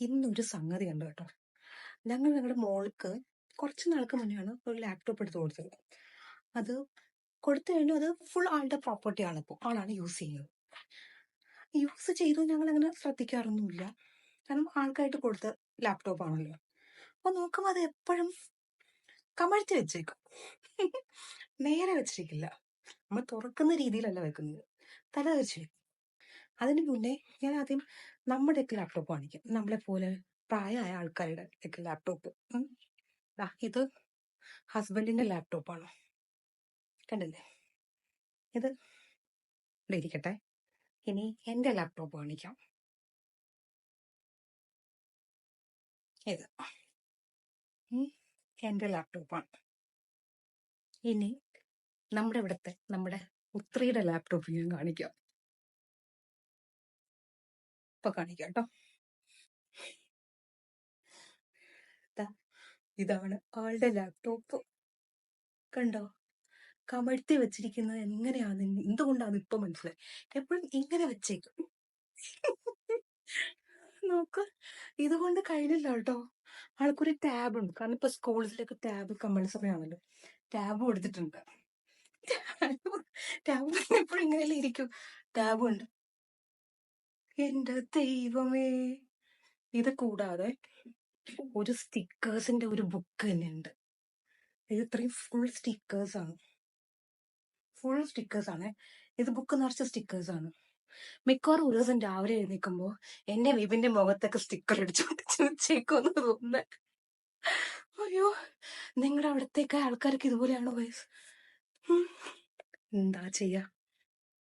ഇന്നൊരു സംഗതി ഉണ്ട് കേട്ടോ. ഞങ്ങളുടെ മോൾക്ക് കുറച്ച് നാൾക്ക് മുന്നെയാണ് ഒരു ലാപ്ടോപ്പ് എടുത്ത് കൊടുത്തത്. അത് കൊടുത്തു കഴിഞ്ഞു. അത് ഫുൾ ആളുടെ പ്രോപ്പർട്ടി ആണ്. ഇപ്പോൾ ആളാണ് യൂസ് ചെയ്യുന്നത്. യൂസ് ചെയ്തു ഞങ്ങൾ അങ്ങനെ ശ്രദ്ധിക്കാറൊന്നുമില്ല. കാരണം ആൾക്കായിട്ട് കൊടുത്ത ലാപ്ടോപ്പ് ആണല്ലോ. അപ്പൊ നോക്കുമ്പോൾ അത് എപ്പോഴും കമഴ്ത്തി വെച്ചേക്കും. നേരെ വെച്ചിരിക്കില്ല. നമ്മൾ തുറക്കുന്ന രീതിയിലല്ല വെക്കുന്നത്, തല വെച്ച്. അതിന് മുന്നേ ഞാൻ ആദ്യം നമ്മുടെയൊക്കെ ലാപ്ടോപ്പ് കാണിക്കാം. നമ്മളെ പോലെ പ്രായമായ ആൾക്കാരുടെ ഒക്കെ ലാപ്ടോപ്പ്. ഇത് ഹസ്ബൻഡിന്റെ ലാപ്ടോപ്പാണ്, കണ്ടില്ലേ? ഇത് ഇവിടെ ഇരിക്കട്ടെ. ഇനി എന്റെ ലാപ്ടോപ്പ് കാണിക്കാം. ഇത് എന്റെ ലാപ്ടോപ്പാണ്. ഇനി നമ്മുടെ പുത്രിയുടെ ലാപ്ടോപ്പ് ഞാൻ കാണിക്കാം. ഇപ്പൊ കാണിക്കാം കേട്ടോ. ഇതാണ് ആളുടെ ലാപ്ടോപ്പ്. കണ്ടോ? കമഴ്ത്തി വെച്ചിരിക്കുന്നത് എങ്ങനെയാണ്, എന്തുകൊണ്ടാണ് ഇപ്പൊ മനസ്സിലായി. എപ്പോഴും ഇങ്ങനെ വെച്ചേക്കും. നോക്ക്, ഇതുകൊണ്ട് കഴിഞ്ഞില്ല കേട്ടോ. ആൾക്കൊരു ടാബ് ഉണ്ട്. കാരണം ഇപ്പൊ സ്കൂളിലേക്ക് ടാബ് കമ്പൾസറി ആണല്ലോ. ടാബ് കൊടുത്തിട്ടുണ്ട്. ടാബ് എപ്പോഴും ഇങ്ങനെയല്ലേ ഇരിക്കും. ടാബ് ഉണ്ട്. എന്റെ ദൈവമേ! ഇത് കൂടാതെ ഒരു സ്റ്റിക്കേഴ്സിന്റെ ഒരു ബുക്ക് തന്നെ ഉണ്ട്. ഇത് ഇത്രയും ഫുൾ സ്റ്റിക്കേഴ്സ് ആണ്. ഇത് ബുക്ക് നിറച്ച സ്റ്റിക്കേഴ്സ് ആണ്. മിക്കവാറും ഒരു ദിവസം രാവിലെ എഴുന്നേൽക്കുമ്പോ എന്റെ വിപിന്റെ മുഖത്തൊക്കെ സ്റ്റിക്കർ അടിച്ചു വെച്ചേക്കുമെന്ന് തോന്നുന്നത്. അയ്യോ, നിങ്ങളുടെ അവിടത്തേക്ക് ആൾക്കാർക്ക് ഇതുപോലെയാണോ വയസ്സ്? എന്താ ചെയ്യാ?